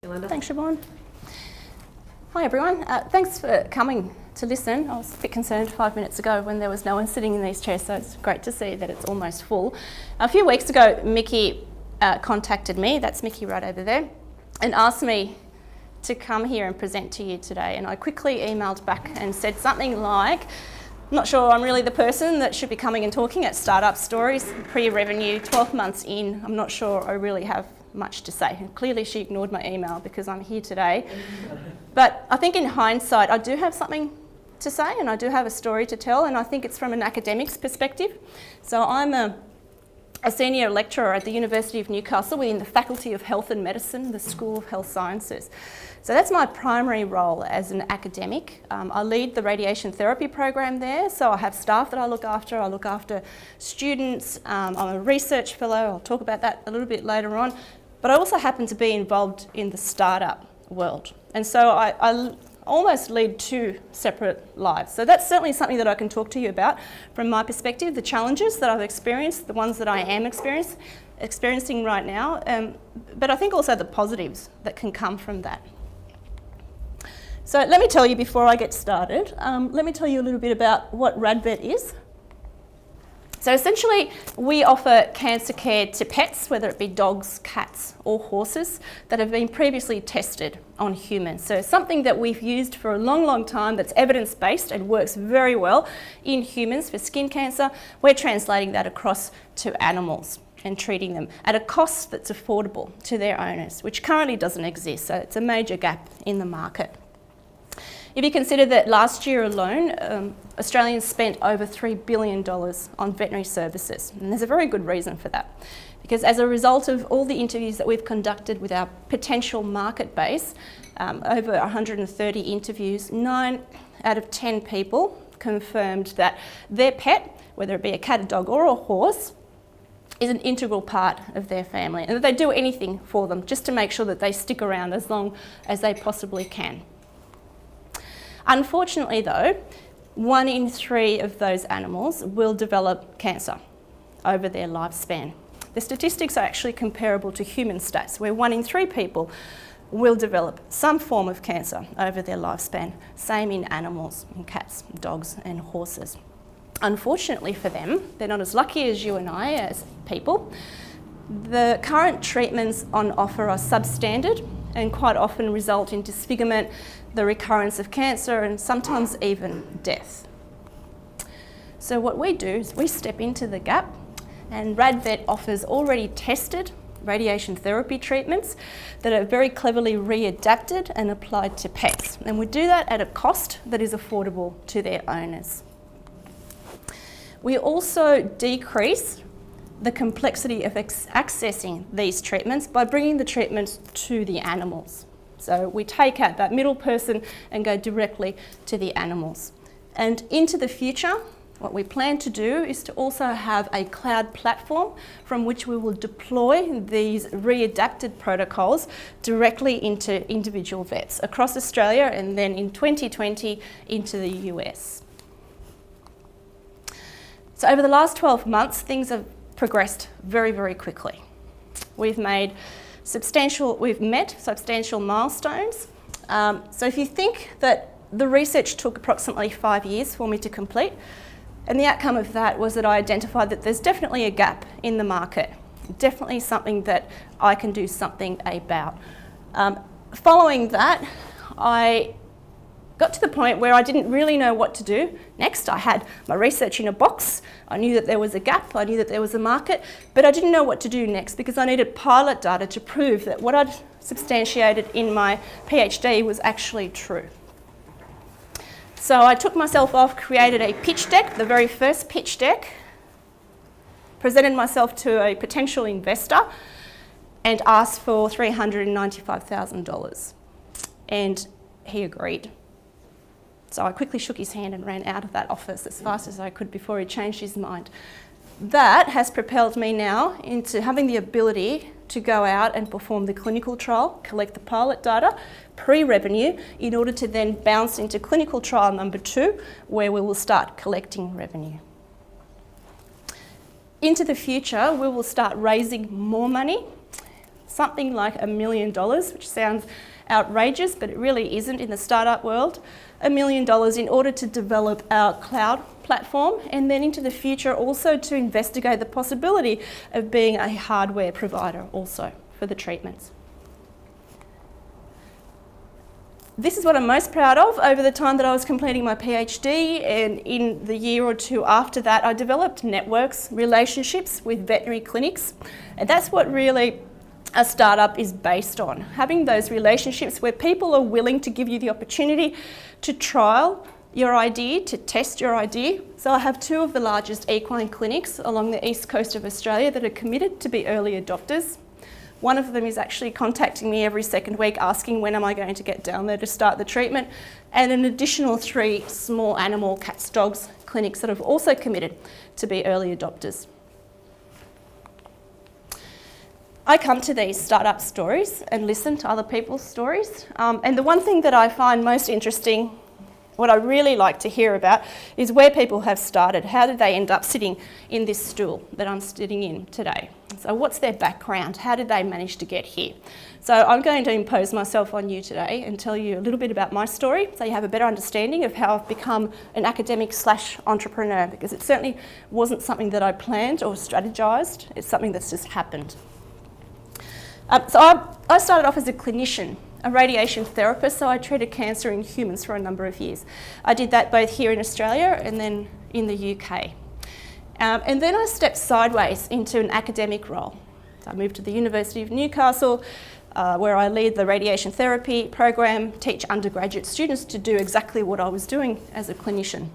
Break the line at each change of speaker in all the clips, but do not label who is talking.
Yolanda.
Thanks, Siobhan. Hi, everyone. Thanks for coming to listen. I was a bit concerned 5 minutes ago when there was no one sitting in these chairs, so it's great to see that it's almost full. A few weeks ago, Mickey contacted me, that's Mickey right over there, and asked me to come here and present to you today. And I quickly emailed back and said something like, I'm not sure I'm really the person that should be coming and talking at Startup Stories, pre-revenue, 12 months in. I'm not sure I really have much to say. And clearly she ignored my email because I'm here today. But I think in hindsight, I do have something to say and I do have a story to tell, and I think it's from an academic's perspective. So I'm a senior lecturer at the University of Newcastle within the Faculty of Health and Medicine, the School of Health Sciences. So that's my primary role as an academic. I lead the radiation therapy program there, so I have staff that I look after students, I'm a research fellow, I'll talk about that a little bit later on, but I also happen to be involved in the startup world. And so I almost lead two separate lives. So that's certainly something that I can talk to you about from my perspective, the challenges that I've experienced, the ones that I am experiencing right now, but I think also the positives that can come from that. So let me tell you before I get started, let me tell you a little bit about what RadVet is. So essentially, we offer cancer care to pets, whether it be dogs, cats or horses, that have been previously tested on humans. So something that we've used for a long, long time that's evidence-based and works very well in humans for skin cancer, we're translating that across to animals and treating them at a cost that's affordable to their owners, which currently doesn't exist. So it's a major gap in the market. If you consider that last year alone, Australians spent over $3 billion on veterinary services, and there's a very good reason for that. Because as a result of all the interviews that we've conducted with our potential market base, over 130 interviews, 9 out of 10 people confirmed that their pet, whether it be a cat, a dog or a horse, is an integral part of their family, and that they do anything for them just to make sure that they stick around as long as they possibly can. Unfortunately though, 1 in 3 of those animals will develop cancer over their lifespan. The statistics are actually comparable to human stats, where 1 in 3 people will develop some form of cancer over their lifespan. Same in animals, in cats, dogs and horses. Unfortunately for them, they're not as lucky as you and I as people. The current treatments on offer are substandard and quite often result in disfigurement, the recurrence of cancer and sometimes even death. So what we do is we step into the gap, and RadVet offers already tested radiation therapy treatments that are very cleverly readapted and applied to pets. And we do that at a cost that is affordable to their owners. We also decrease the complexity of accessing these treatments by bringing the treatments to the animals. So we take out that middle person and go directly to the animals. And into the future, what we plan to do is to also have a cloud platform from which we will deploy these readapted protocols directly into individual vets across Australia and then in 2020 into the US. So over the last 12 months, things have progressed very, very quickly. We've met substantial milestones. So if you think that the research took approximately 5 years for me to complete, and the outcome of that was that I identified that there's definitely a gap in the market, definitely something that I can do something about. Following that, I got to the point where I didn't really know what to do next. I had my research in a box. I knew that there was a gap, I knew that there was a market, but I didn't know what to do next because I needed pilot data to prove that what I'd substantiated in my PhD was actually true. So I took myself off, created a pitch deck, the very first pitch deck, presented myself to a potential investor and asked for $395,000. And he agreed. So I quickly shook his hand and ran out of that office as fast as I could before he changed his mind. That has propelled me now into having the ability to go out and perform the clinical trial, collect the pilot data, pre-revenue, in order to then bounce into clinical trial number 2, where we will start collecting revenue. Into the future, we will start raising more money something like $1 million, which sounds outrageous, but it really isn't in the startup world. $1 million in order to develop our cloud platform, and then into the future also to investigate the possibility of being a hardware provider also for the treatments. This is what I'm most proud of. Over the time that I was completing my PhD, and in the year or two after that, I developed networks, relationships with veterinary clinics, and that's what really a startup is based on. Having those relationships where people are willing to give you the opportunity to trial your idea, to test your idea. So I have 2 of the largest equine clinics along the east coast of Australia that are committed to be early adopters. One of them is actually contacting me every second week asking when am I going to get down there to start the treatment, and an additional 3 small animal, cats, dogs, clinics that have also committed to be early adopters. I come to these startup stories and listen to other people's stories, and the one thing that I find most interesting, what I really like to hear about, is where people have started. How did they end up sitting in this stool that I'm sitting in today? So what's their background? How did they manage to get here? So I'm going to impose myself on you today and tell you a little bit about my story so you have a better understanding of how I've become an academic/entrepreneur, because it certainly wasn't something that I planned or strategized. It's something that's just happened. So I started off as a clinician, a radiation therapist, so I treated cancer in humans for a number of years. I did that both here in Australia and then in the UK. And then I stepped sideways into an academic role. So I moved to the University of Newcastle, where I lead the radiation therapy program, teach undergraduate students to do exactly what I was doing as a clinician.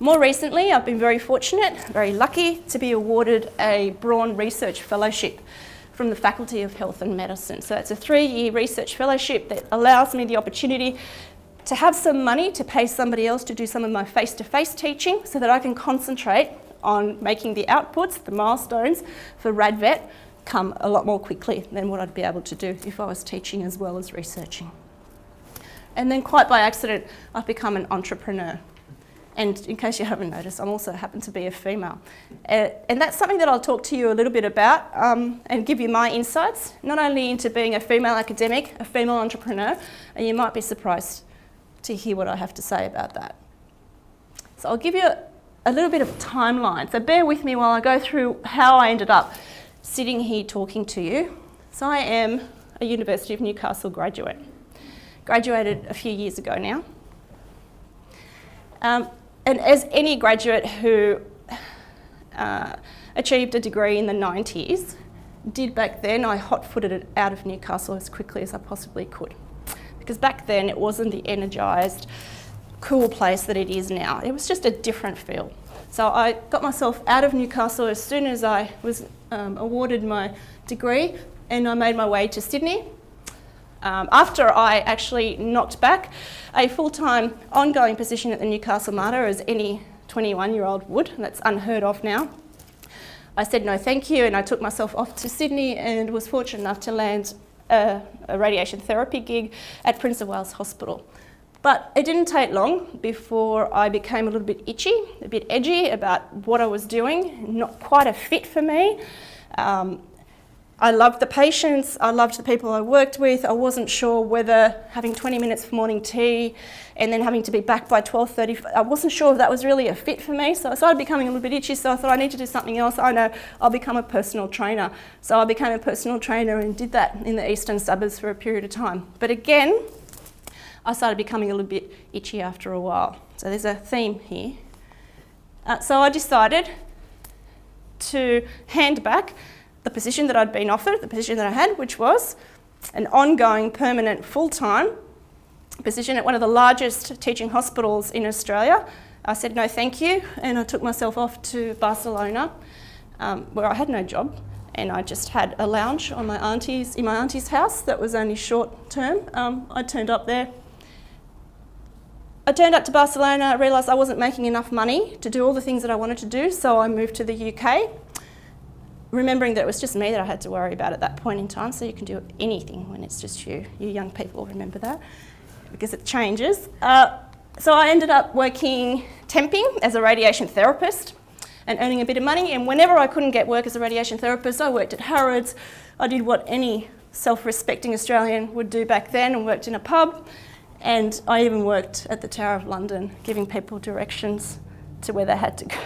More recently, I've been very fortunate, very lucky to be awarded a Braun Research Fellowship from the Faculty of Health and Medicine. So it's a 3-year research fellowship that allows me the opportunity to have some money to pay somebody else to do some of my face-to-face teaching so that I can concentrate on making the outputs, the milestones for RadVet come a lot more quickly than what I'd be able to do if I was teaching as well as researching. And then quite by accident, I've become an entrepreneur. And in case you haven't noticed, I also happen to be a female. And that's something that I'll talk to you a little bit about and give you my insights, not only into being a female academic, a female entrepreneur, and you might be surprised to hear what I have to say about that. So I'll give you a little bit of a timeline. So bear with me while I go through how I ended up sitting here talking to you. So I am a University of Newcastle graduate. Graduated a few years ago now. And as any graduate who achieved a degree in the 90s did back then, I hot-footed it out of Newcastle as quickly as I possibly could. Because back then it wasn't the energised, cool place that it is now. It was just a different feel. So I got myself out of Newcastle as soon as I was awarded my degree, and I made my way to Sydney. After I actually knocked back a full-time ongoing position at the Newcastle Mater, as any 21-year-old would, and that's unheard of now, I said no thank you, and I took myself off to Sydney and was fortunate enough to land a radiation therapy gig at Prince of Wales Hospital. But it didn't take long before I became a little bit itchy, a bit edgy about what I was doing, not quite a fit for me. I loved the patients, I loved the people I worked with. I wasn't sure whether having 20 minutes for morning tea and then having to be back by 12:30, I wasn't sure if that was really a fit for me. So I started becoming a little bit itchy, so I thought I need to do something else. I know, I'll become a personal trainer. So I became a personal trainer and did that in the eastern suburbs for a period of time. But again, I started becoming a little bit itchy after a while. So there's a theme here. So I decided to hand back the position that I'd been offered, the position that I had, which was an ongoing, permanent, full-time position at one of the largest teaching hospitals in Australia. I said no thank you, and I took myself off to Barcelona, where I had no job, and I just had a lounge on my auntie's house that was only short term. I turned up there. I turned up to Barcelona, I realised I wasn't making enough money to do all the things that I wanted to do, so I moved to the UK. Remembering that it was just me that I had to worry about at that point in time, so you can do anything when it's just you. You young people remember that, because it changes. So I ended up working temping as a radiation therapist and earning a bit of money. And whenever I couldn't get work as a radiation therapist, I worked at Harrods. I did what any self-respecting Australian would do back then and worked in a pub. And I even worked at the Tower of London, giving people directions to where they had to go,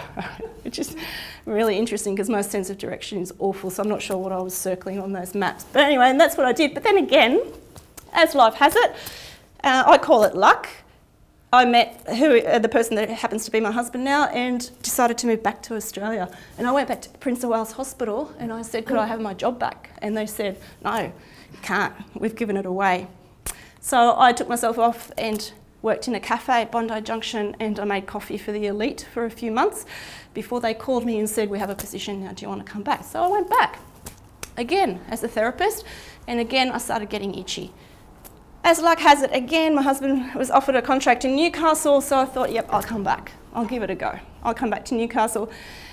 which is really interesting because my sense of direction is awful, so I'm not sure what I was circling on those maps. But anyway, and that's what I did. But then again, as life has it, I call it luck. I met the person that happens to be my husband now and decided to move back to Australia. And I went back to Prince of Wales Hospital and I said, could I have my job back? And they said, no, you can't. We've given it away. So I took myself off and worked in a cafe at Bondi Junction, and I made coffee for the elite for a few months before they called me and said, we have a position now, do you want to come back? So I went back, again, as a therapist, and again I started getting itchy. As luck has it, again, my husband was offered a contract in Newcastle, so I thought, yep, I'll come back. I'll give it a go. I'll come back to Newcastle.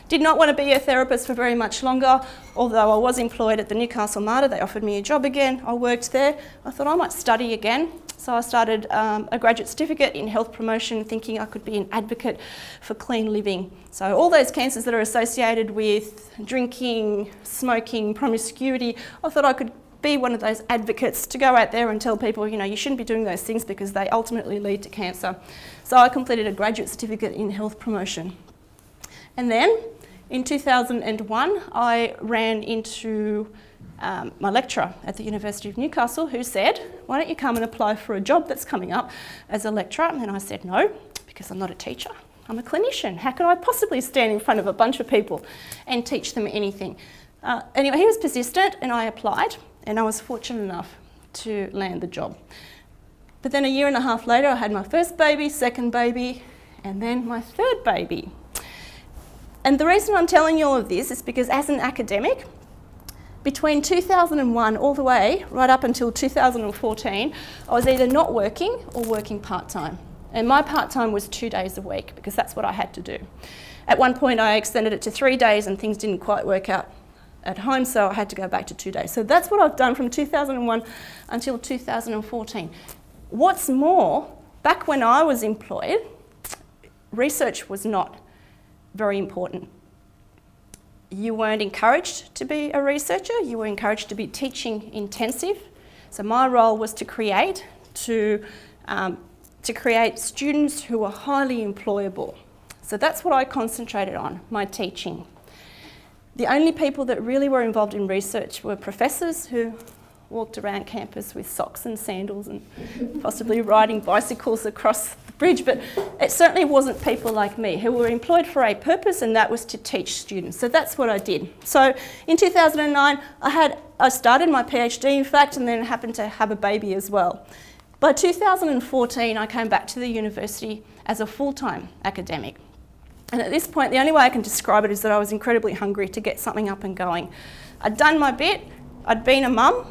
Did not want to be a therapist for very much longer, although I was employed at the Newcastle Mater. They offered me a job again. I worked there. I thought I might study again. So I started a graduate certificate in health promotion, thinking I could be an advocate for clean living. So all those cancers that are associated with drinking, smoking, promiscuity, I thought I could be one of those advocates to go out there and tell people, you know, you shouldn't be doing those things because they ultimately lead to cancer. So I completed a graduate certificate in health promotion. And then in 2001, I ran into my lecturer at the University of Newcastle who said, why don't you come and apply for a job that's coming up as a lecturer? And I said, no, because I'm not a teacher. I'm a clinician. How could I possibly stand in front of a bunch of people and teach them anything? Anyway, he was persistent and I applied, and I was fortunate enough to land the job. But then a year and a half later, I had my first baby, second baby, and then my third baby. And the reason I'm telling you all of this is because as an academic, between 2001 all the way right up until 2014, I was either not working or working part-time. And my part-time was 2 days a week because that's what I had to do. At one point I extended it to 3 days and things didn't quite work out at home, so I had to go back to 2 days. So that's what I've done from 2001 until 2014. What's more, back when I was employed, research was not very important. You weren't encouraged to be a researcher, you were encouraged to be teaching intensive. So my role was to create students who were highly employable. So that's what I concentrated on, my teaching. The only people that really were involved in research were professors who walked around campus with socks and sandals and possibly riding bicycles across the bridge, but it certainly wasn't people like me who were employed for a purpose, and that was to teach students. So that's what I did. So in 2009, I started my PhD, in fact, and then happened to have a baby as well. By 2014, I came back to the university as a full-time academic. And at this point, the only way I can describe it is that I was incredibly hungry to get something up and going. I'd done my bit, I'd been a mum,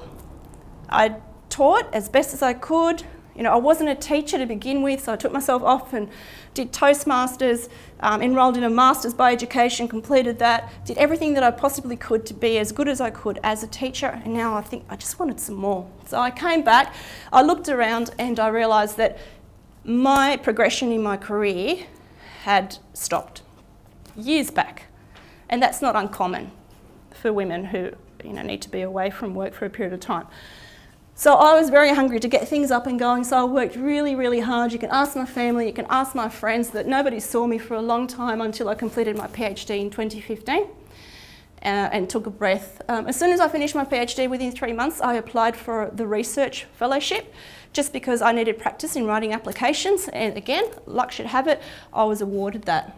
I'd taught as best as I could. You know, I wasn't a teacher to begin with, so I took myself off and did Toastmasters, enrolled in a Masters by Education, completed that, did everything that I possibly could to be as good as I could as a teacher, and now I think I just wanted some more. So I came back, I looked around and I realised that my progression in my career had stopped years back, and that's not uncommon for women who need to be away from work for a period of time. So I was very hungry to get things up and going, so I worked really, really hard. You can ask my family, you can ask my friends that nobody saw me for a long time until I completed my PhD in 2015 and took a breath. As soon as I finished my PhD, within 3 months, I applied for the research fellowship just because I needed practice in writing applications, and again, luck should have it, I was awarded that.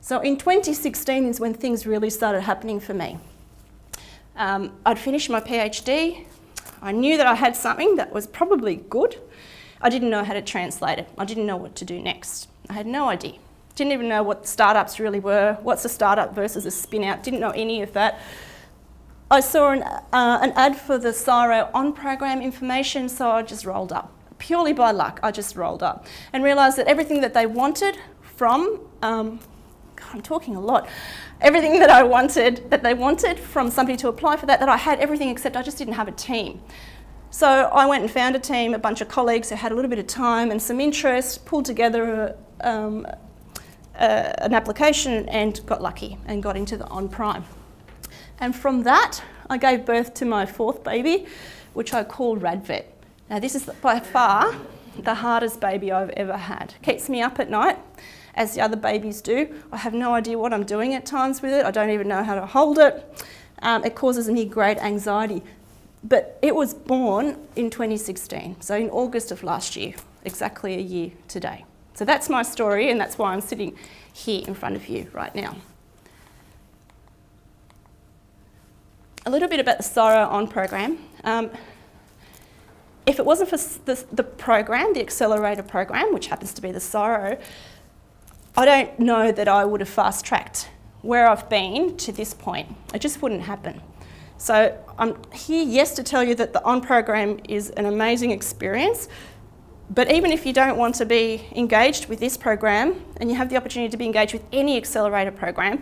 So in 2016 is when things really started happening for me. I'd finished my PhD. I knew that I had something that was probably good. I didn't know how to translate it. I didn't know what to do next. I had no idea. Didn't even know what startups really were, what's a startup versus a spin-out, didn't know any of that. I saw an ad for the CSIRO on-program information, so I just rolled up. Purely by luck, I just rolled up and realised that everything that they wanted from, I'm talking a lot, everything that they wanted from somebody to apply for that I had everything, except I just didn't have a team. So I went and found a team, a bunch of colleagues who had a little bit of time and some interest, pulled together an application and got lucky and got into the on-prime. And from that, I gave birth to my fourth baby, which I called RadVet. Now this is by far the hardest baby I've ever had. Keeps me up at night, as the other babies do. I have no idea what I'm doing at times with it. I don't even know how to hold it. It causes me great anxiety. But it was born in 2016, so in August of last year, exactly a year today. So that's my story, and that's why I'm sitting here in front of you right now. A little bit about the Sorrow On program. If it wasn't for the program, the accelerator program, which happens to be the Sorrow, I don't know that I would have fast-tracked where I've been to this point. It just wouldn't happen. So I'm here, yes, to tell you that the On program is an amazing experience, but even if you don't want to be engaged with this program and you have the opportunity to be engaged with any accelerator program,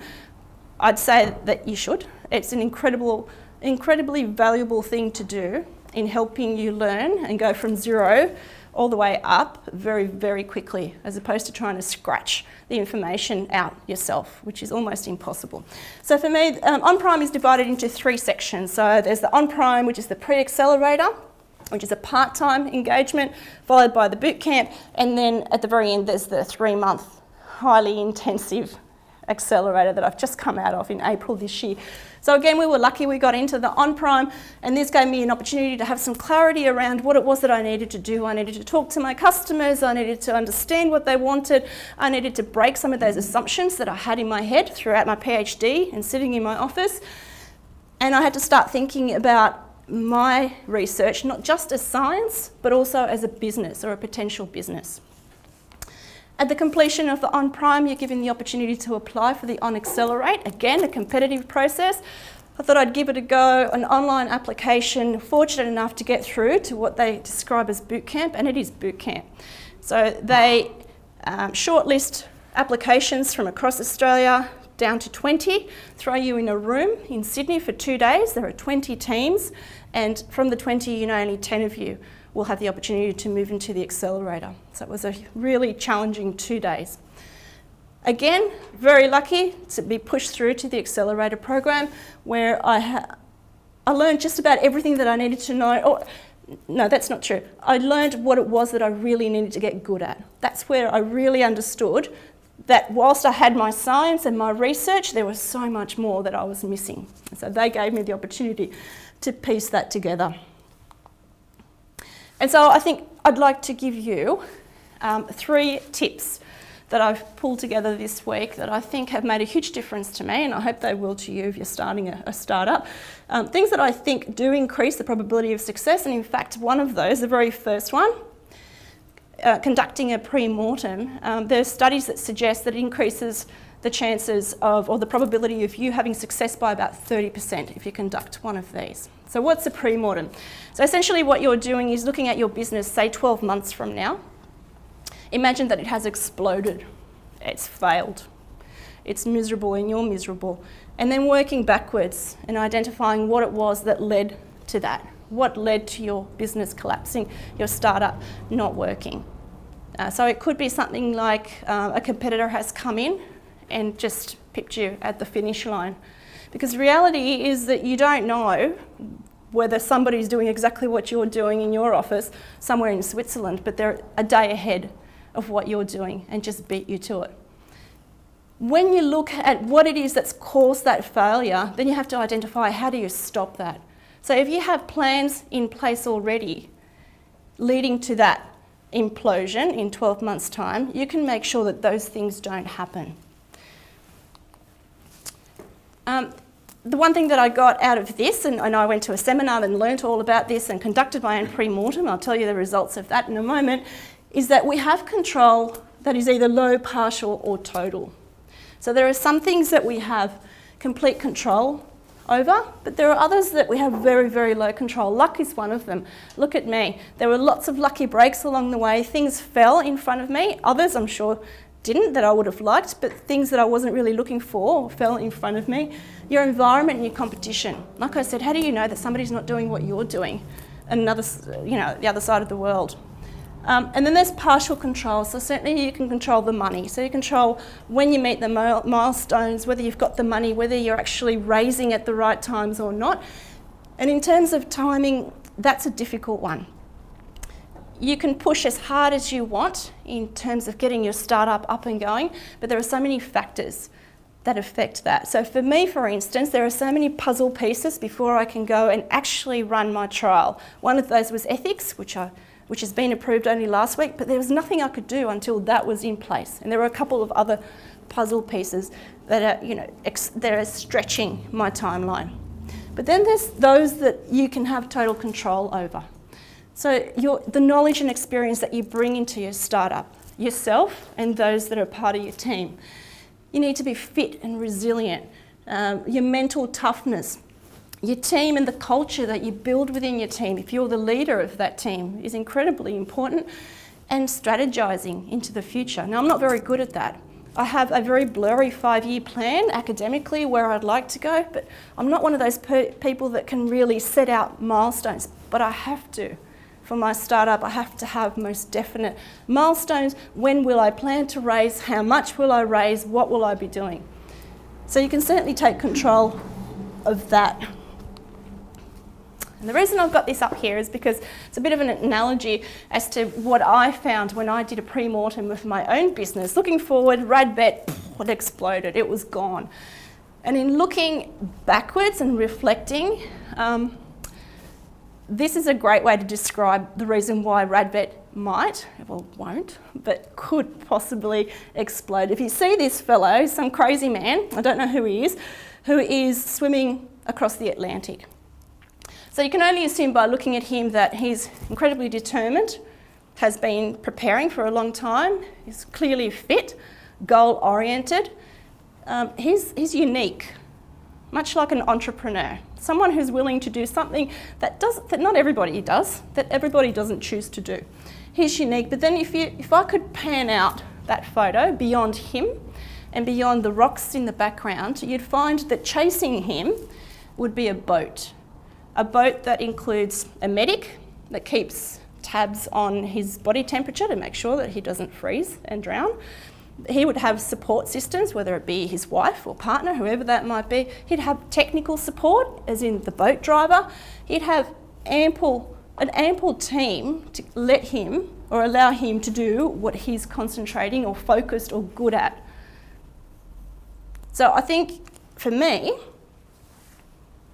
I'd say that you should. It's an incredibly valuable thing to do in helping you learn and go from zero all the way up very, very quickly, as opposed to trying to scratch the information out yourself, which is almost impossible. So for me, on-prime is divided into three sections. So there's the on-prime, which is the pre-accelerator, which is a part-time engagement, followed by the boot camp, and then at the very end there's the 3-month highly intensive accelerator that I've just come out of in April this year. So again, we were lucky we got into the on-prime, and this gave me an opportunity to have some clarity around what it was that I needed to do. I needed to talk to my customers, I needed to understand what they wanted, I needed to break some of those assumptions that I had in my head throughout my PhD and sitting in my office. And I had to start thinking about my research, not just as science, but also as a business or a potential business. At the completion of the on-prime, you're given the opportunity to apply for the on-accelerate. Again, a competitive process. I thought I'd give it a go, an online application, fortunate enough to get through to what they describe as boot camp, and it is boot camp. So they shortlist applications from across Australia down to 20, throw you in a room in Sydney for 2 days. There are 20 teams, and from the 20, only 10 of you will have the opportunity to move into the accelerator. So it was a really challenging 2 days. Again, very lucky to be pushed through to the accelerator program, where I learned just about everything that I needed to know. Oh, no, that's not true. I learned what it was that I really needed to get good at. That's where I really understood that whilst I had my science and my research, there was so much more that I was missing. So they gave me the opportunity to piece that together. And so I think I'd like to give you 3 tips that I've pulled together this week that I think have made a huge difference to me, and I hope they will to you if you're starting a startup. Things that I think do increase the probability of success, and in fact one of those, the very first one, conducting a pre-mortem. There are studies that suggest that it increases the chances of, or the probability of you having success by about 30% if you conduct one of these. So what's a pre-mortem? So essentially what you're doing is looking at your business, say 12 months from now. Imagine that it has exploded, it's failed, it's miserable and you're miserable, and then working backwards and identifying what it was that led to that. What led to your business collapsing, your startup not working. So it could be something like a competitor has come in and just pipped you at the finish line. Because the reality is that you don't know whether somebody's doing exactly what you're doing in your office somewhere in Switzerland, but they're a day ahead of what you're doing and just beat you to it. When you look at what it is that's caused that failure, then you have to identify how do you stop that. So if you have plans in place already leading to that implosion in 12 months' time, you can make sure that those things don't happen. The one thing that I got out of this, and I went to a seminar and learnt all about this and conducted my own pre-mortem, I'll tell you the results of that in a moment, is that we have control that is either low, partial or total. So there are some things that we have complete control over, but there are others that we have very, very low control. Luck is one of them. Look at me. There were lots of lucky breaks along the way. Things fell in front of me. Others, I'm sure, didn't, that I would have liked, but things that I wasn't really looking for fell in front of me. Your environment and your competition. Like I said, how do you know that somebody's not doing what you're doing? Another, the other side of the world. And then there's partial control. So certainly you can control the money. So you control when you meet the milestones, whether you've got the money, whether you're actually raising at the right times or not. And in terms of timing, that's a difficult one. You can push as hard as you want in terms of getting your startup up and going, but there are so many factors that affect that. So for me, for instance, there are so many puzzle pieces before I can go and actually run my trial. One of those was ethics, which has been approved only last week, but there was nothing I could do until that was in place. And there were a couple of other puzzle pieces that are, that are stretching my timeline. But then there's those that you can have total control over. So the knowledge and experience that you bring into your startup, yourself and those that are part of your team. You need to be fit and resilient. Your mental toughness, your team and the culture that you build within your team, if you're the leader of that team, is incredibly important. And strategizing into the future. Now, I'm not very good at that. I have a very blurry 5-year plan academically where I'd like to go, but I'm not one of those people that can really set out milestones, but I have to. For my startup, I have to have most definite milestones. When will I plan to raise? How much will I raise? What will I be doing? So you can certainly take control of that. And the reason I've got this up here is because it's a bit of an analogy as to what I found when I did a pre-mortem with my own business. Looking forward, RadVet, it exploded, it was gone. And in looking backwards and reflecting, this is a great way to describe the reason why RadVet might, well won't, but could possibly explode. If you see this fellow, some crazy man, I don't know who is swimming across the Atlantic. So you can only assume by looking at him that he's incredibly determined, has been preparing for a long time, is clearly fit, goal-oriented. He's unique, much like an entrepreneur. Someone who's willing to do something that not everybody does, that everybody doesn't choose to do. He's unique, but then if I could pan out that photo beyond him and beyond the rocks in the background, you'd find that chasing him would be a boat. A boat that includes a medic that keeps tabs on his body temperature to make sure that he doesn't freeze and drown. He would have support systems, whether it be his wife or partner, whoever that might be. He'd have technical support, as in the boat driver. He'd have an ample team to let him or allow him to do what he's concentrating or focused or good at. So I think for me,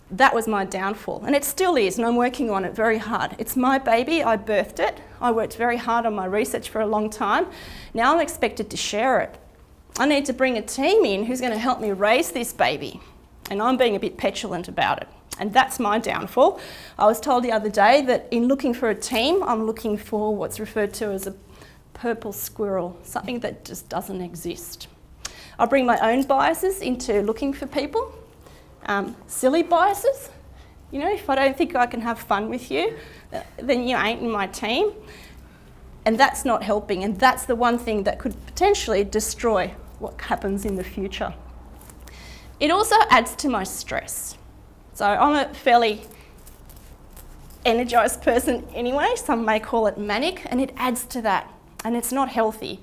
that was my downfall, and it still is, and I'm working on it very hard. It's my baby, I birthed it. I worked very hard on my research for a long time. Now I'm expected to share it. I need to bring a team in who's going to help me raise this baby, and I'm being a bit petulant about it, and that's my downfall. I was told the other day that in looking for a team, I'm looking for what's referred to as a purple squirrel, something that just doesn't exist. I bring my own biases into looking for people. Silly biases. You know, if I don't think I can have fun with you, then you ain't in my team. And that's not helping, and that's the one thing that could potentially destroy what happens in the future. It also adds to my stress. So I'm a fairly energised person anyway, some may call it manic, and it adds to that, and it's not healthy.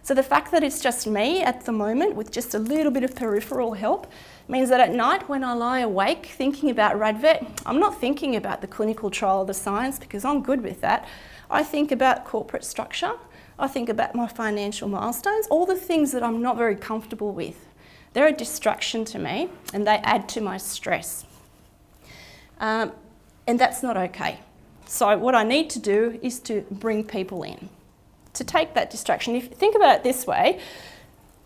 So the fact that it's just me at the moment with just a little bit of peripheral help means that at night when I lie awake thinking about RadVet, I'm not thinking about the clinical trial of the science because I'm good with that. I think about corporate structure, I think about my financial milestones, all the things that I'm not very comfortable with. They're a distraction to me and they add to my stress. And that's not okay. So what I need to do is to bring people in to take that distraction. If you think about it this way,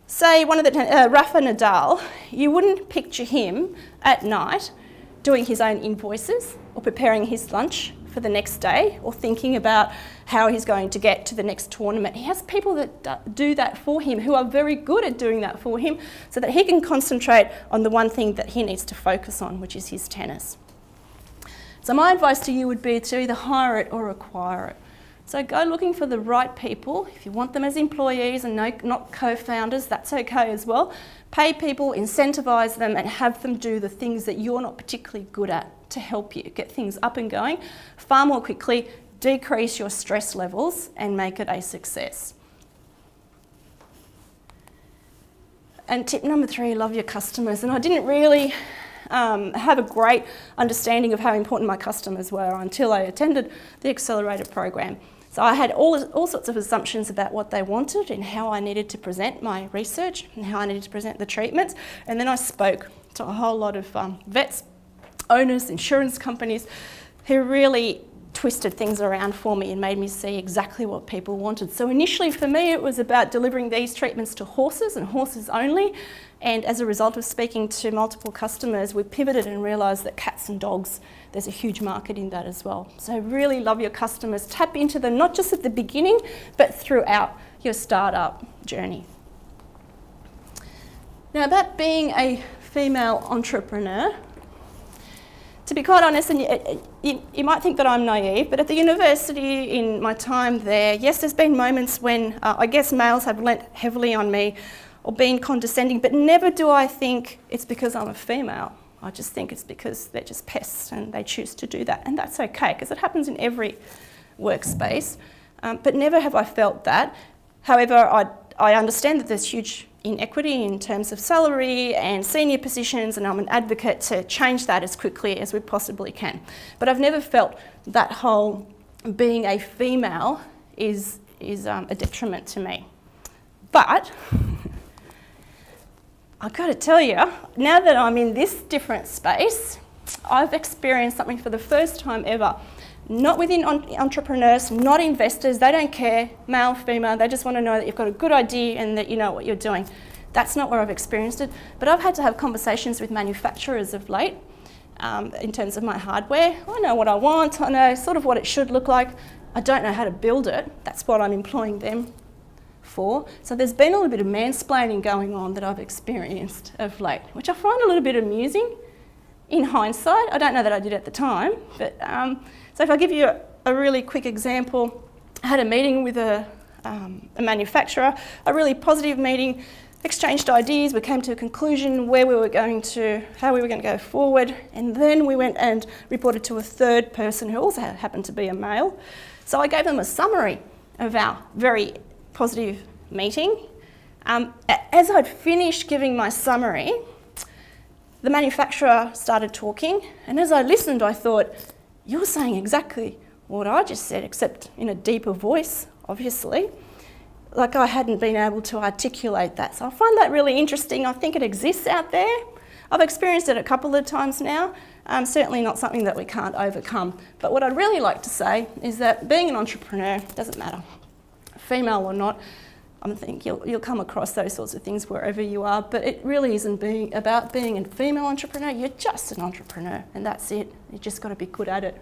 say one of the Rafa Nadal, you wouldn't picture him at night doing his own invoices or preparing his lunch for the next day or thinking about how he's going to get to the next tournament. He has people that do that for him who are very good at doing that for him so that he can concentrate on the one thing that he needs to focus on, which is his tennis. So my advice to you would be to either hire it or acquire it. So go looking for the right people. If you want them as employees and not co-founders, that's okay as well. Pay people, incentivise them and have them do the things that you're not particularly good at to help you get things up and going far more quickly, decrease your stress levels and make it a success. And tip number 3, love your customers. And I didn't really have a great understanding of how important my customers were until I attended the accelerator program. So I had all sorts of assumptions about what they wanted and how I needed to present my research and how I needed to present the treatments. And then I spoke to a whole lot of vets, owners, insurance companies who really twisted things around for me and made me see exactly what people wanted. So initially for me it was about delivering these treatments to horses and horses only, and as a result of speaking to multiple customers we pivoted and realised that cats and dogs, there's a huge market in that as well. So really love your customers, tap into them not just at the beginning but throughout your startup journey. Now about being a female entrepreneur, to be quite honest, and you might think that I'm naive, but at the university in my time there, yes, there's been moments when I guess males have lent heavily on me or been condescending, but never do I think it's because I'm a female. I just think it's because they're just pests and they choose to do that, and that's okay because it happens in every workspace, but never have I felt that. However, I understand that there's huge inequity in terms of salary and senior positions, and I'm an advocate to change that as quickly as we possibly can. But I've never felt that whole being a female is a detriment to me. But I've got to tell you, now that I'm in this different space, I've experienced something for the first time ever. Not within entrepreneurs, not investors, they don't care, male, female, they just want to know that you've got a good idea and that you know what you're doing. That's not where I've experienced it, but I've had to have conversations with manufacturers of late in terms of my hardware. I know what I want, I know sort of what it should look like, I don't know how to build it, that's what I'm employing them for. So there's been a little bit of mansplaining going on that I've experienced of late, which I find a little bit amusing in hindsight. I don't know that I did at the time, but so if I give you a really quick example, I had a meeting with a manufacturer, a really positive meeting, exchanged ideas, we came to a conclusion where we were going to, how we were going to go forward, and then we went and reported to a third person who also happened to be a male. So I gave them a summary of our very positive meeting. As I'd finished giving my summary, the manufacturer started talking, and as I listened I thought, you're saying exactly what I just said, except in a deeper voice, obviously. Like I hadn't been able to articulate that. So I find that really interesting. I think it exists out there. I've experienced it a couple of times now. Certainly not something that we can't overcome. But what I'd really like to say is that being an entrepreneur doesn't matter, female or not. I think you'll come across those sorts of things wherever you are, but it really isn't about being a female entrepreneur. You're just an entrepreneur, and that's it. You've just got to be good at it.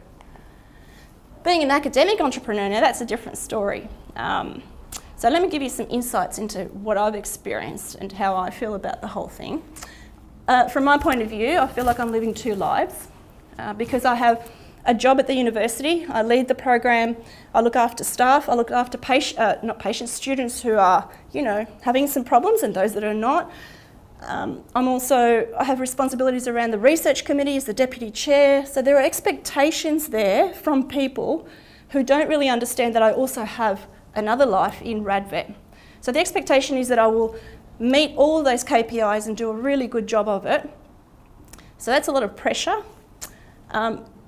Being an academic entrepreneur, now that's a different story. So let me give you some insights into what I've experienced and how I feel about the whole thing. From my point of view, I feel like I'm living two lives because I have a job at the university, I lead the program, I look after staff, I look after students who are, having some problems and those that are not. I have responsibilities around the research committee as the deputy chair, so there are expectations there from people who don't really understand that I also have another life in RadVet. So the expectation is that I will meet all of those KPIs and do a really good job of it. So that's a lot of pressure.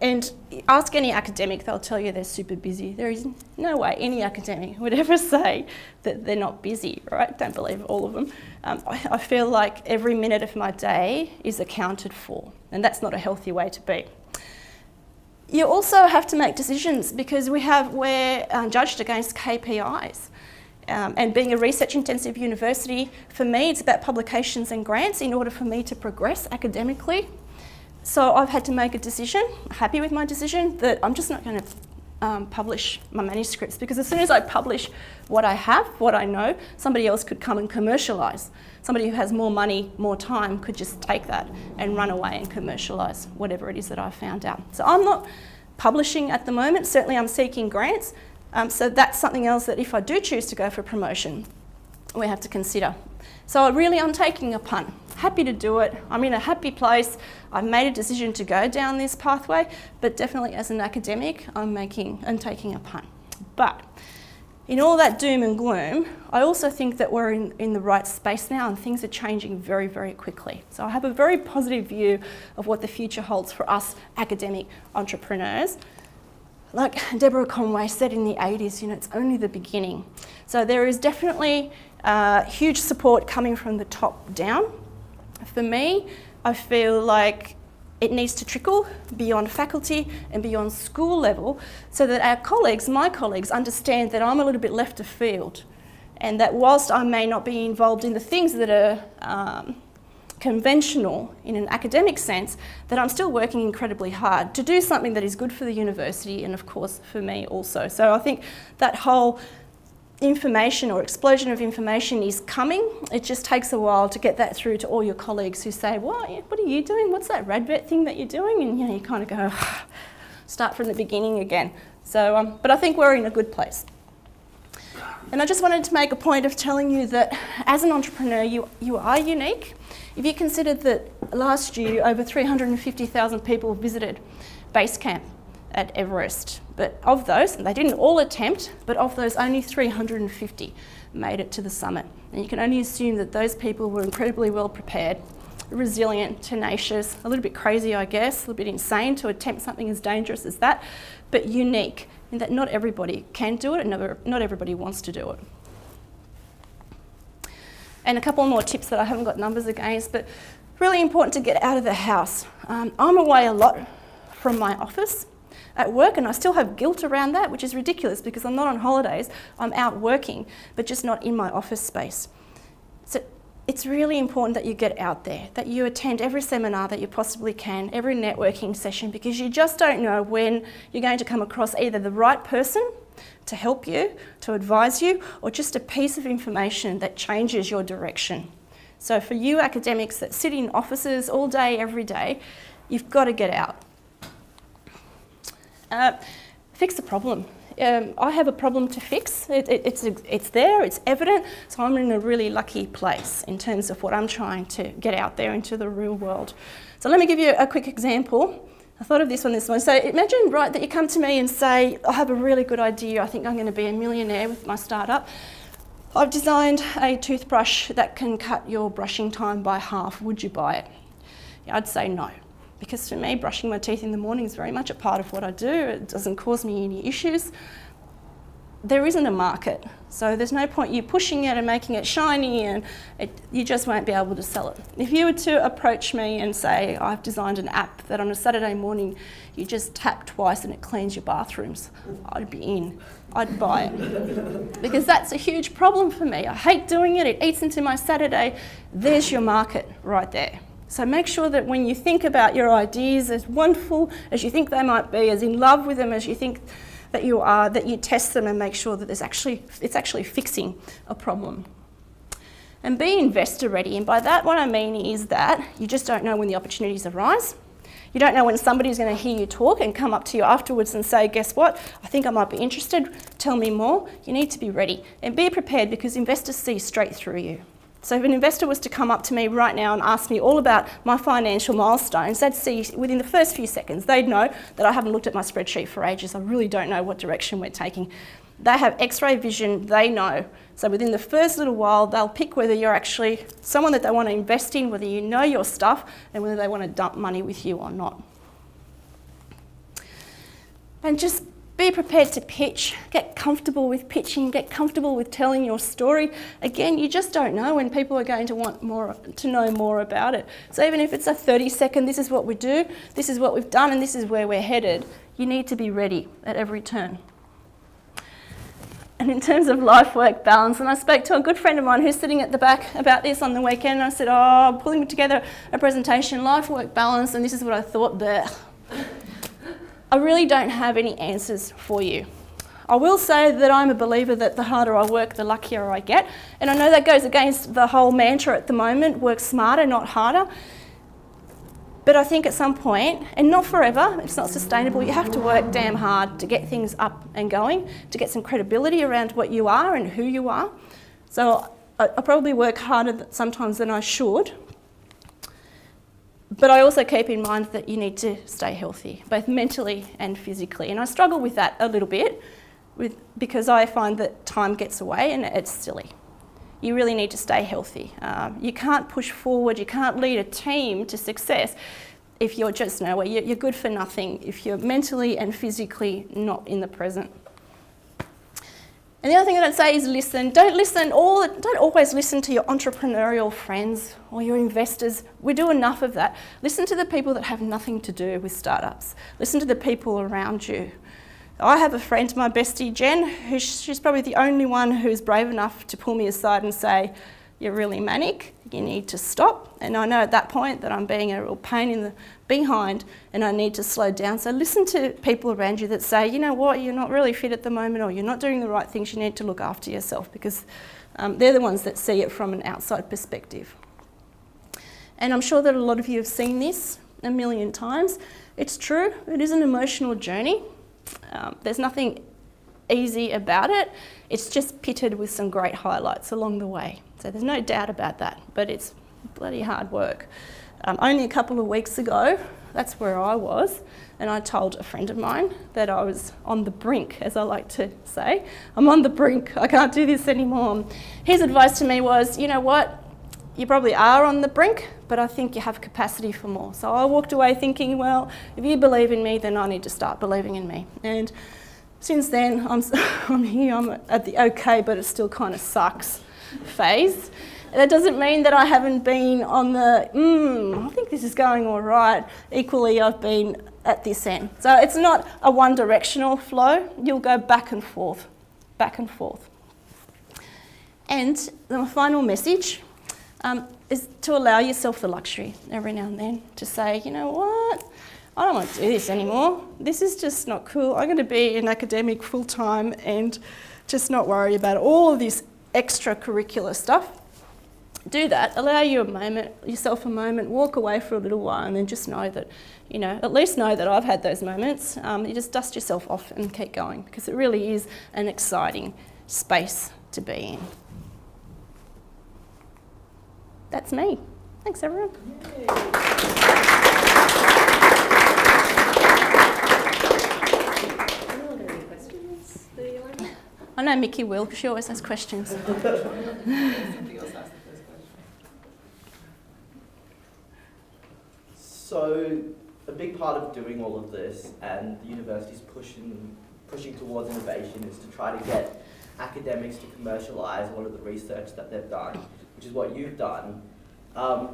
And ask any academic, they'll tell you they're super busy. There is no way any academic would ever say that they're not busy, right? Don't believe all of them. I feel like every minute of my day is accounted for, and that's not a healthy way to be. You also have to make decisions because we're judged against KPIs. And being a research-intensive university, for me, it's about publications and grants in order for me to progress academically. So I've had to make a decision, happy with my decision, that I'm just not going to publish my manuscripts because as soon as I publish what I have, what I know, somebody else could come and commercialise. Somebody who has more money, more time could just take that and run away and commercialise whatever it is that I've found out. So I'm not publishing at the moment, certainly I'm seeking grants. So that's something else that if I do choose to go for promotion, we have to consider. So really I'm taking a punt Happy to do it. I'm in a happy place. I've made a decision to go down this pathway, but definitely as an academic, I'm taking a punt. But in all that doom and gloom, I also think that we're in the right space now and things are changing very, very quickly. So I have a very positive view of what the future holds for us academic entrepreneurs. Like Deborah Conway said in the 80s, it's only the beginning. So there is definitely huge support coming from the top down. For me, I feel like it needs to trickle beyond faculty and beyond school level so that my colleagues understand that I'm a little bit left of field and that whilst I may not be involved in the things that are conventional in an academic sense, that I'm still working incredibly hard to do something that is good for the university and of course for me also. So I think that whole information or explosion of information is coming. It just takes a while to get that through to all your colleagues who say, what are you doing? What's that RadVet thing that you're doing? And you kind of go, start from the beginning again. So, but I think we're in a good place. And I just wanted to make a point of telling you that as an entrepreneur, you are unique. If you consider that last year, over 350,000 people visited base camp at Everest. But of those, and they didn't all attempt, but of those only 350 made it to the summit. And you can only assume that those people were incredibly well prepared, resilient, tenacious, a little bit crazy, I guess, a little bit insane to attempt something as dangerous as that, but unique in that not everybody can do it and not everybody wants to do it. And a couple more tips that I haven't got numbers against, but really important to get out of the house. I'm away a lot from my office at work, and I still have guilt around that, which is ridiculous because I'm not on holidays, I'm out working, but just not in my office space. So it's really important that you get out there, that you attend every seminar that you possibly can, every networking session, because you just don't know when you're going to come across either the right person to help you, to advise you, or just a piece of information that changes your direction. So for you academics that sit in offices all day, every day, you've got to get out. Fix the problem. I have a problem to fix. It's there, it's evident, so I'm in a really lucky place in terms of what I'm trying to get out there into the real world. So let me give you a quick example. I thought of this one this morning. So imagine, right, that you come to me and say, I have a really good idea, I think I'm going to be a millionaire with my startup. I've designed a toothbrush that can cut your brushing time by half. Would you buy it? Yeah, I'd say no. Because for me, brushing my teeth in the morning is very much a part of what I do. It doesn't cause me any issues. There isn't a market, so there's no point you pushing it and making it shiny, and you just won't be able to sell it. If you were to approach me and say, I've designed an app that on a Saturday morning you just tap twice and it cleans your bathrooms, I'd be in. I'd buy it. Because that's a huge problem for me. I hate doing it, it eats into my Saturday. There's your market right there. So make sure that when you think about your ideas, as wonderful as you think they might be, as in love with them as you think that you are, that you test them and make sure that it's actually fixing a problem. And be investor ready. And by that, what I mean is that you just don't know when the opportunities arise. You don't know when somebody's going to hear you talk and come up to you afterwards and say, guess what, I think I might be interested, tell me more. You need to be ready and be prepared because investors see straight through you. So if an investor was to come up to me right now and ask me all about my financial milestones, they'd see within the first few seconds, they'd know that I haven't looked at my spreadsheet for ages. I really don't know what direction we're taking. They have X-ray vision, they know. So within the first little while, they'll pick whether you're actually someone that they want to invest in, whether you know your stuff, and whether they want to dump money with you or not. And just be prepared to pitch, get comfortable with pitching, get comfortable with telling your story. Again, you just don't know when people are going to want to know more about it. So even if it's a 30-second, this is what we do, this is what we've done, and this is where we're headed, you need to be ready at every turn. And in terms of life-work balance, and I spoke to a good friend of mine who's sitting at the back about this on the weekend, and I said, I'm pulling together a presentation, life-work balance, and this is what I thought there. I really don't have any answers for you. I will say that I'm a believer that the harder I work, the luckier I get. And I know that goes against the whole mantra at the moment, work smarter, not harder. But I think at some point, and not forever, it's not sustainable, you have to work damn hard to get things up and going, to get some credibility around what you are and who you are. So I probably work harder sometimes than I should. But I also keep in mind that you need to stay healthy, both mentally and physically. And I struggle with that a little bit because I find that time gets away and it's silly. You really need to stay healthy. You can't push forward, you can't lead a team to success if you're just nowhere. You're good for nothing if you're mentally and physically not in the present. And the other thing that I'd say is listen. Don't always listen to your entrepreneurial friends or your investors. We do enough of that. Listen to the people that have nothing to do with startups. Listen to the people around you. I have a friend, my bestie Jen, she's probably the only one who's brave enough to pull me aside and say, you're really manic, you need to stop. And I know at that point that I'm being a real pain in the behind and I need to slow down. So listen to people around you that say, you know what, you're not really fit at the moment or you're not doing the right things, you need to look after yourself, because they're the ones that see it from an outside perspective. And I'm sure that a lot of you have seen this a million times. It's true, it is an emotional journey. There's nothing easy about it. It's just pitted with some great highlights along the way. So there's no doubt about that, but it's bloody hard work. Only a couple of weeks ago, that's where I was, and I told a friend of mine that I was on the brink, as I like to say. I'm on the brink, I can't do this anymore. His advice to me was, you know what, you probably are on the brink, but I think you have capacity for more. So I walked away thinking, well, if you believe in me, then I need to start believing in me. And since then, I'm here, I'm at the okay, but it still kind of sucks phase. That doesn't mean that I haven't been on the, I think this is going all right. Equally, I've been at this end. So it's not a one-directional flow. You'll go back and forth, back and forth. And the final message is to allow yourself the luxury every now and then to say, you know what? I don't want to do this anymore. This is just not cool. I'm going to be an academic full-time and just not worry about all of this extracurricular stuff. Do that. Allow yourself a moment, walk away for a little while, and then just know that, at least know that I've had those moments. You just dust yourself off and keep going, because it really is an exciting space to be in. That's me. Thanks, everyone. Yay. I know Mickey will, because she always has questions.
So a big part of doing all of this, and the university's pushing towards innovation, is to try to get academics to commercialise a lot of the research that they've done, which is what you've done. I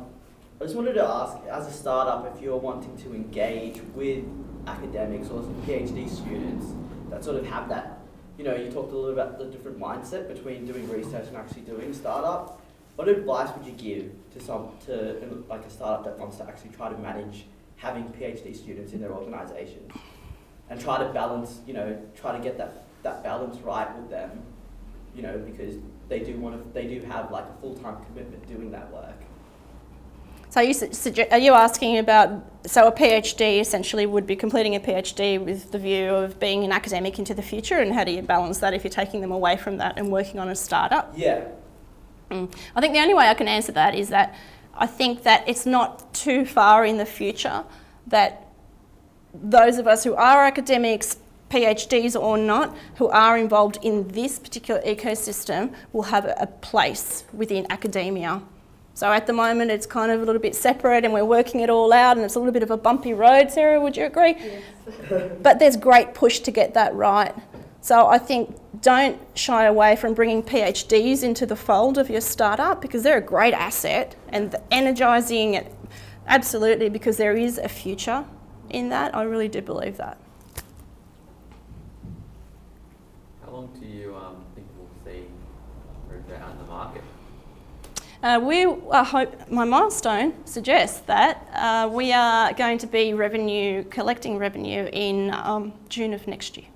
just wanted to ask, as a startup, if you're wanting to engage with academics or PhD students that sort of have that, you talked a little about the different mindset between doing research and actually doing startup. What advice would you give to like a startup that wants to actually try to manage having PhD students in their organisation and try to balance, try to get that balance right with them, because they do have like a full-time commitment doing that work.
So are you asking about, so a PhD essentially would be completing a PhD with the view of being an academic into the future, and how do you balance that if you're taking them away from that and working on a startup?
Yeah.
I think the only way I can answer that is that I think that it's not too far in the future that those of us who are academics, PhDs or not, who are involved in this particular ecosystem will have a place within academia. So at the moment it's kind of a little bit separate and we're working it all out and it's a little bit of a bumpy road. Sarah, would you agree? Yes. But there's great push to get that right. So I think don't shy away from bringing PhDs into the fold of your startup, because they're a great asset and energising it, absolutely, because there is a future in that. I really do believe that.
How long do you think we'll see RadVet out in the market?
My milestone suggests that we are going to be collecting revenue in June of next year.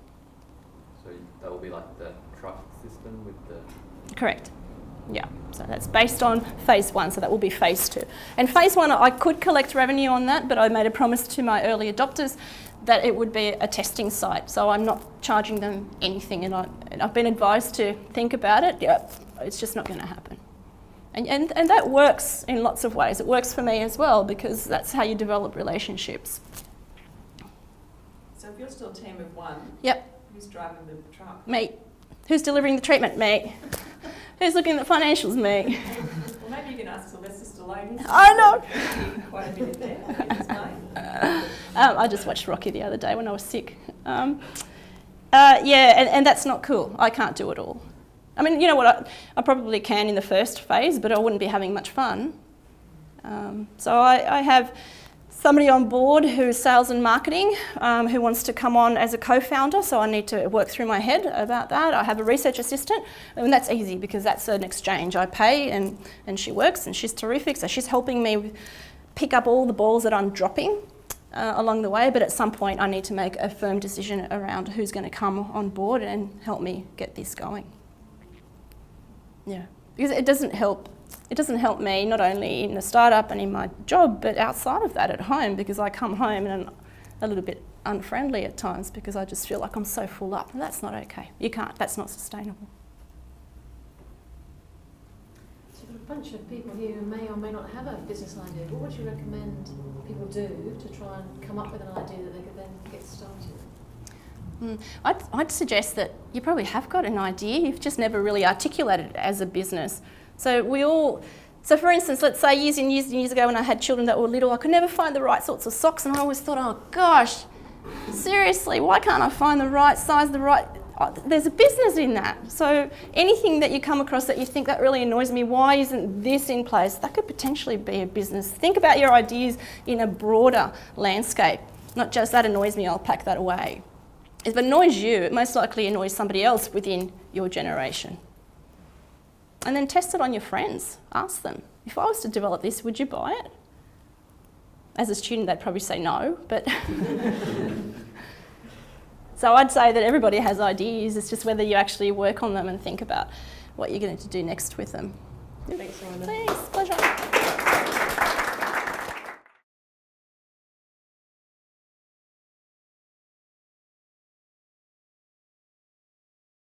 So that will be like the truck system with the...
Correct. Yeah. So that's based on phase 1, so that will be phase 2. And phase 1, I could collect revenue on that, but I made a promise to my early adopters that it would be a testing site. So I'm not charging them anything, and I've been advised to think about it. Yeah, it's just not going to happen. And that works in lots of ways. It works for me as well because that's how you develop relationships.
So if you're still a team of one,
Yep,
who's driving the truck?
me. Who's delivering the treatment? Me. Who's looking at the financials? Me.
Well, maybe you can ask Sylvester Stallone.
I know.
Quite a bit there.
I just watched Rocky the other day when I was sick. And that's not cool. I can't do it all. I mean, you know what, I probably can in the first phase, but I wouldn't be having much fun. So I have somebody on board who's sales and marketing who wants to come on as a co-founder, so I need to work through my head about that. I have a research assistant, and that's easy because that's an exchange. I pay and she works and she's terrific, so she's helping me pick up all the balls that I'm dropping along the way, but at some point I need to make a firm decision around who's going to come on board and help me get this going. Yeah, because it doesn't help me not only in the startup and in my job, but outside of that at home, because I come home and I'm a little bit unfriendly at times because I just feel like I'm so full up, and that's not okay. That's not sustainable.
So you've got a bunch of people here who may or may not have a business idea. What would you recommend people do to try and come up with an idea that they could then get started?
I'd suggest that you probably have got an idea, you've just never really articulated it as a business. So for instance, let's say years and years ago when I had children that were little, I could never find the right sorts of socks, and I always thought, oh gosh, seriously, why can't I find the right size, there's a business in that. So anything that you come across that you think that really annoys me, why isn't this in place? That could potentially be a business. Think about your ideas in a broader landscape, not just that annoys me, I'll pack that away. If it annoys you, it most likely annoys somebody else within your generation. And then test it on your friends. Ask them, if I was to develop this, would you buy it? As a student, they'd probably say no, but... So I'd say that everybody has ideas, it's just whether you actually work on them and think about what you're going to do next with them.
Thanks, Rhonda.
Thanks, pleasure.